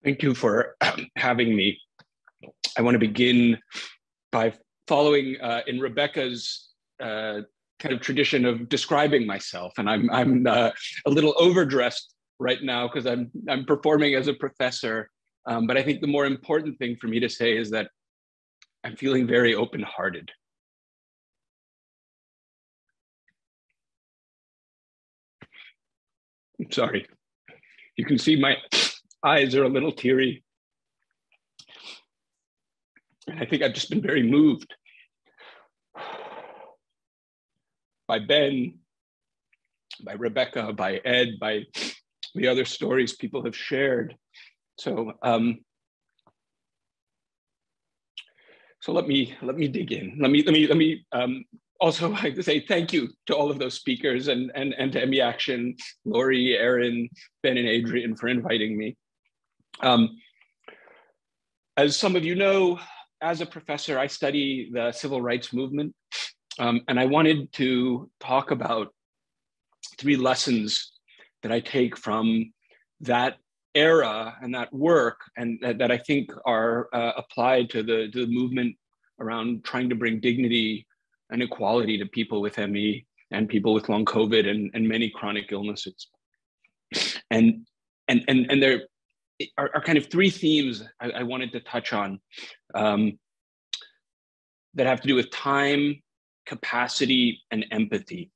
Thank you for having me. I want to begin by following in Rebecca's kind of tradition of describing myself, and I'm a little overdressed right now because I'm performing as a professor. But I think the more important thing for me to say is that I'm feeling very open-hearted. I'm sorry. You can see my eyes are a little teary. And I think I've just been very moved by Ben, by Rebecca, by Ed, by the other stories people have shared. So let me dig in. Let me also like to say thank you to all of those speakers and to ME Action, Lori, Erin, Ben, and Adrian for inviting me. As some of you know, as a professor, I study the civil rights movement, and I wanted to talk about 3 lessons that I take from that era and that work, and that I think are applied to the movement around trying to bring dignity and equality to people with ME and people with long COVID and many chronic illnesses. And there are kind of 3 themes I wanted to touch on that have to do with time, capacity, and empathy.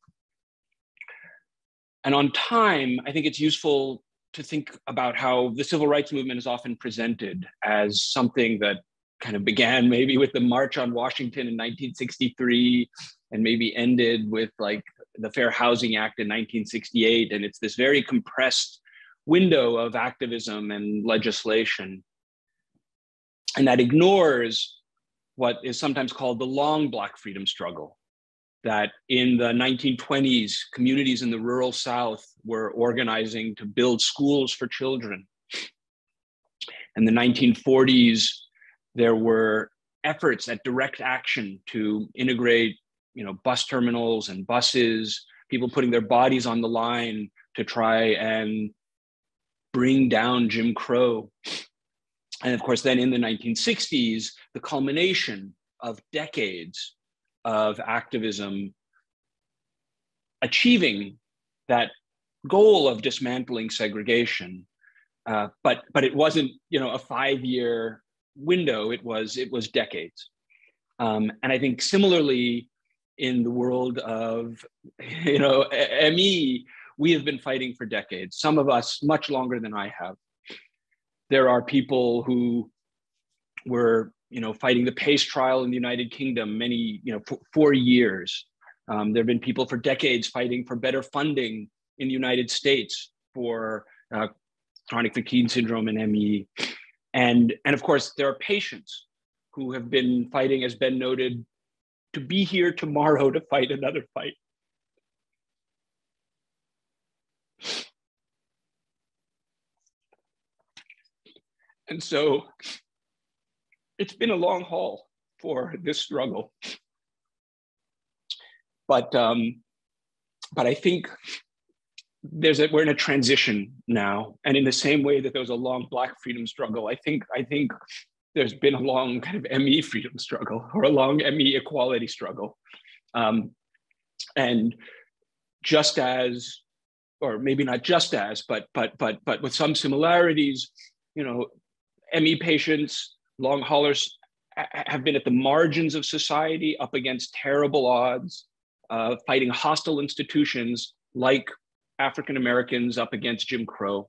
And on time, I think it's useful to think about how the civil rights movement is often presented as something that kind of began maybe with the March on Washington in 1963 and maybe ended with like the Fair Housing Act in 1968. And it's this very compressed window of activism and legislation. And that ignores what is sometimes called the long Black freedom struggle, that in the 1920s, communities in the rural South were organizing to build schools for children. In the 1940s, there were efforts at direct action to integrate, bus terminals and buses, people putting their bodies on the line to try and bring down Jim Crow. And of course, then in the 1960s, the culmination of decades of activism achieving that goal of dismantling segregation. But it wasn't, a 5-year window, it was decades. And I think similarly in the world of, ME, we have been fighting for decades, some of us much longer than I have. There are people who were, fighting the PACE trial in the United Kingdom, many, 4 years. There have been people for decades fighting for better funding in the United States for chronic fatigue syndrome and ME. And of course, there are patients who have been fighting, as Ben noted, to be here tomorrow to fight another fight. And so it's been a long haul for this struggle. But I think we're in a transition now. And in the same way that there was a long Black freedom struggle, I think there's been a long kind of ME freedom struggle, or a long ME equality struggle. And just as, or maybe not just as, but with some similarities, ME patients, long haulers have been at the margins of society, up against terrible odds, fighting hostile institutions like African Americans up against Jim Crow.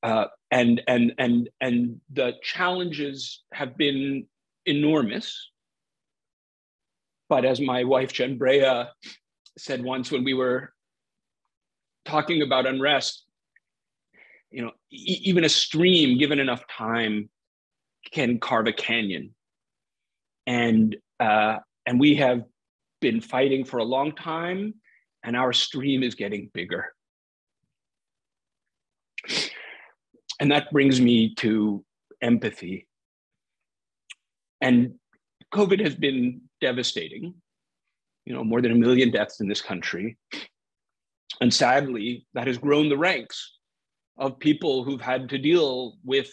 And the challenges have been enormous. But as my wife, Jen Brea, said once when we were talking about unrest, even a stream, given enough time, can carve a canyon. And we have been fighting for a long time, and our stream is getting bigger. And that brings me to empathy. And COVID has been devastating, more than 1 million deaths in this country. And sadly, that has grown the ranks of people who've had to deal with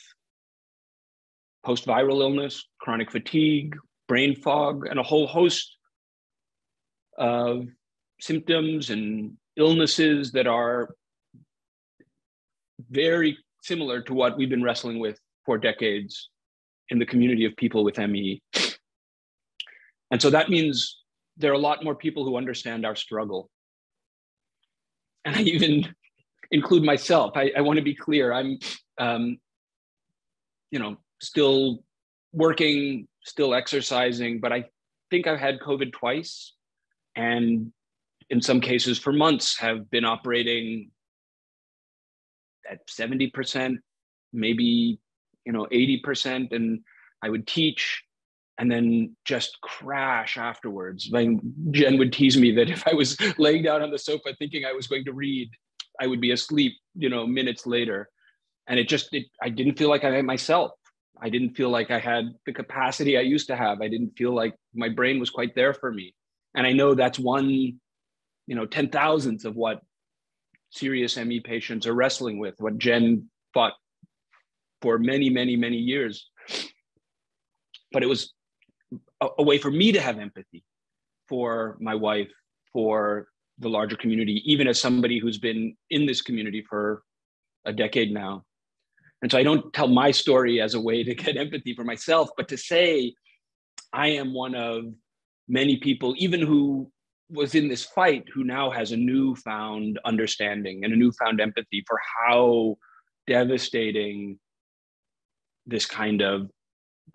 post-viral illness, chronic fatigue, brain fog, and a whole host of symptoms and illnesses that are very similar to what we've been wrestling with for decades in the community of people with ME. And so that means there are a lot more people who understand our struggle. And I even include myself. I want to be clear. I'm, still working, still exercising, but I think I've had COVID twice, and in some cases for months have been operating at 70%, maybe 80%, and I would teach and then just crash afterwards. Jen would tease me that if I was laying down on the sofa thinking I was going to read, I would be asleep, minutes later. And I didn't feel like I had myself. I didn't feel like I had the capacity I used to have. I didn't feel like my brain was quite there for me. And I know that's one, 10,000th of what serious ME patients are wrestling with, what Jen fought for many, many, many years. But it was a way for me to have empathy for my wife, for the larger community, even as somebody who's been in this community for a decade now. And so I don't tell my story as a way to get empathy for myself, but to say I am one of many people, even who was in this fight, who now has a newfound understanding and a newfound empathy for how devastating this kind of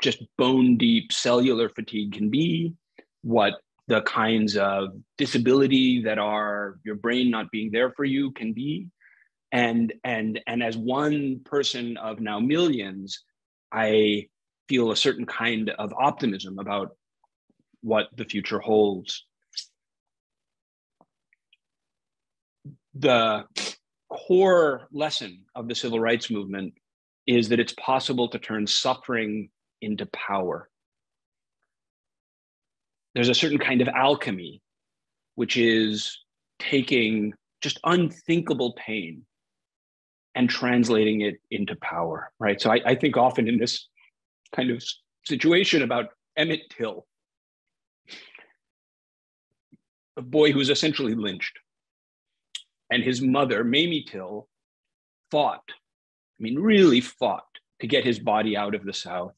just bone deep cellular fatigue can be, what the kinds of disability that are your brain not being there for you can be. And as one person of now millions, I feel a certain kind of optimism about what the future holds. The core lesson of the civil rights movement is that it's possible to turn suffering into power. There's a certain kind of alchemy, which is taking just unthinkable pain and translating it into power, right? So I think often in this kind of situation about Emmett Till, a boy who was essentially lynched, and his mother, Mamie Till, really fought to get his body out of the South,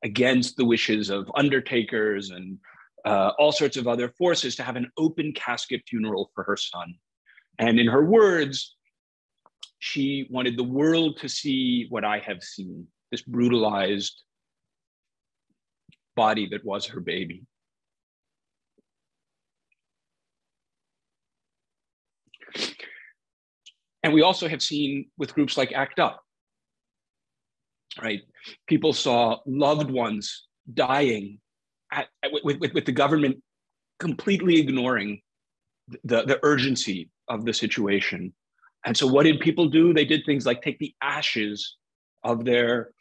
against the wishes of undertakers and all sorts of other forces, to have an open casket funeral for her son. And in her words, she wanted the world to see what I have seen, this brutalized body that was her baby. And we also have seen with groups like ACT UP, right? People saw loved ones dying with the government completely ignoring the urgency of the situation. And so what did people do? They did things like take the ashes of their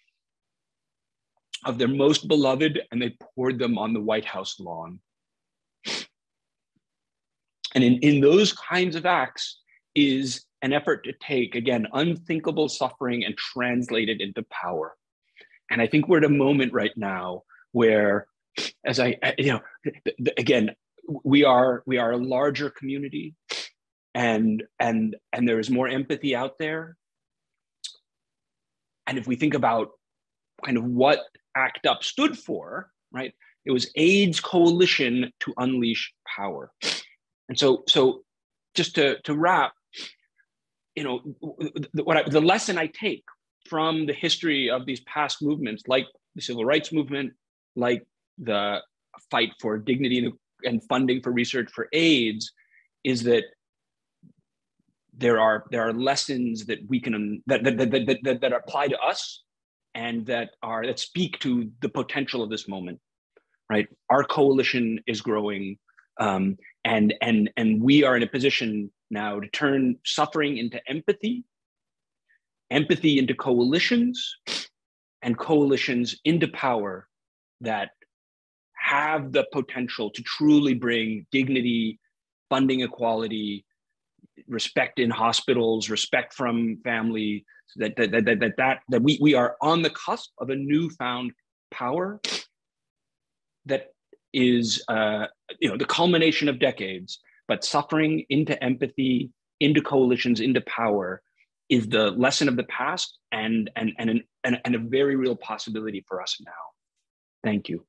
most beloved and they poured them on the White House lawn. And in those kinds of acts is an effort to take, again, unthinkable suffering and translate it into power. And I think we're at a moment right now where, as again, we are a larger community, and there is more empathy out there. And if we think about kind of what ACT UP stood for, right? It was AIDS Coalition to Unleash Power. And so just to wrap, the lesson I take from the history of these past movements, like the civil rights movement, like the fight for dignity and funding for research for AIDS, is that there are lessons that we can that apply to us and that speak to the potential of this moment, right? Our coalition is growing, and we are in a position now to turn suffering into empathy into coalitions, and coalitions into power that have the potential to truly bring dignity, funding equality, respect in hospitals, respect from family, that we are on the cusp of a newfound power that is the culmination of decades, but suffering into empathy, into coalitions, into power is the lesson of the past and a very real possibility for us now. Thank you.